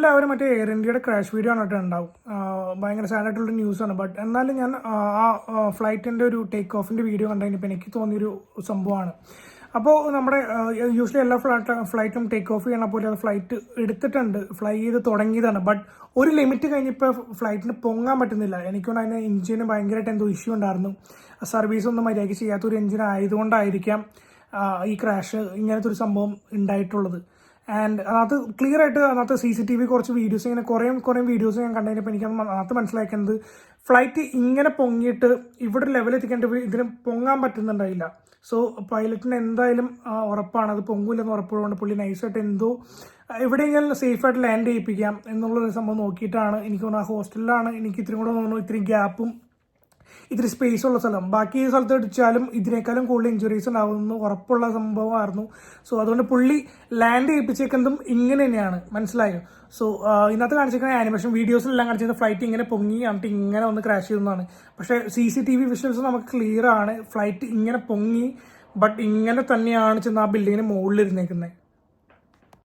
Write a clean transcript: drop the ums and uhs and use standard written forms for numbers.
എല്ലാവരും മറ്റേ എയർ ഇന്ത്യയുടെ ക്രാഷ് വീഡിയോ ആണ് ഉണ്ടാവും. ഭയങ്കര സാഡായിട്ടുള്ള ന്യൂസാണ്. ബട്ട് എന്നാലും ഞാൻ ഫ്ലൈറ്റിൻ്റെ ഒരു ടേക്ക് ഓഫിൻ്റെ വീഡിയോ കണ്ടപ്പോൾ എനിക്ക് തോന്നിയൊരു സംഭവമാണ്. അപ്പോൾ നമ്മുടെ യൂഷ്വലി എല്ലാ ഫ്ലൈറ്റും ടേക്ക് ഓഫ് ചെയ്യണ പോലെ ഫ്ലൈറ്റ് എടുത്തിട്ടുണ്ട്, ഫ്ലൈ ചെയ്ത് തുടങ്ങിയതാണ്. ബട്ട് ഒരു ലിമിറ്റ് കഴിഞ്ഞപ്പോൾ ഫ്ലൈറ്റിന് പൊങ്ങാൻ പറ്റുന്നില്ല. എനിക്കൊണ്ട് അതിന് എഞ്ചിന് ഭയങ്കരമായിട്ട് എന്തോ ഇഷ്യൂ ഉണ്ടായിരുന്നു. സർവീസ് ഒന്നും മര്യാദയ്ക്ക് ചെയ്യാത്തൊരു എഞ്ചിൻ ആയതുകൊണ്ടായിരിക്കാം ഈ ക്രാഷ് ഇങ്ങനത്തെ ഒരു സംഭവം ഉണ്ടായിട്ടുള്ളത്. ആൻഡ് അത് ക്ലിയർ ആയിട്ട് അതിനകത്ത് CCTV കുറച്ച് വീഡിയോസ് ഇങ്ങനെ കുറേ വീഡിയോസ് ഞാൻ കണ്ടതിനപ്പോൾ എനിക്ക് അതിനകത്ത് മനസ്സിലാക്കുന്നത് ഫ്ലൈറ്റ് ഇങ്ങനെ പൊങ്ങിയിട്ട് ഇവിടെ ലെവൽ എത്തിക്കേണ്ട ഇതിന് പൊങ്ങാൻ പറ്റുന്നുണ്ടായില്ല. സോ പൈലറ്റിന് എന്തായാലും ഉറപ്പാണ് അത് പൊങ്ങൂലെന്ന് ഉറപ്പുള്ളതുകൊണ്ട് പുള്ളി നൈസായിട്ട് എന്തോ എവിടെയെങ്കിലും സേഫായിട്ട് ലാൻഡ് ചെയ്യിപ്പിക്കാം എന്നുള്ളൊരു സംഭവം നോക്കിയിട്ടാണ്. എനിക്ക് തോന്നുന്നു ആ ഹോസ്റ്റലിലാണ് എനിക്ക് ഇത്തിരി കൂടെ തോന്നുന്നു ഇത്തിരി ഗ്യാപ്പും ഇത്തിരി സ്പേസ് ഉള്ള സ്ഥലം. ബാക്കി സ്ഥലത്ത് അടിച്ചാലും ഇതിനേക്കാളും കൂടുതൽ ഇഞ്ചുറീസ് ഉണ്ടാവുമെന്ന് ഉറപ്പുള്ള സംഭവമായിരുന്നു. സോ അതുകൊണ്ട് പുള്ളി ലാൻഡ് ചെയ്യിപ്പിച്ചേക്കുന്നതും ഇങ്ങനെ തന്നെയാണ്, മനസ്സിലായോ? സോ ഇന്നത്തെ കാണിച്ചിരിക്കുന്ന ആനിമേഷൻ വീഡിയോസിലെല്ലാം കാണിച്ചിരുന്ന ഫ്ലൈറ്റ് ഇങ്ങനെ പൊങ്ങി എന്നിട്ട് ഇങ്ങനെ ഒന്ന് ക്രാഷ് ചെയ്യുന്നതാണ്. പക്ഷേ CCTV വിഷ്വൽസ് നമുക്ക് ക്ലിയർ ആണ്. ഫ്ലൈറ്റ് ഇങ്ങനെ പൊങ്ങി ബട്ട് ഇങ്ങനെ തന്നെയാണ് ചെന്ന് ആ ബിൽഡിങ്ങിന് മുകളിലിരുന്നേക്കുന്നത്.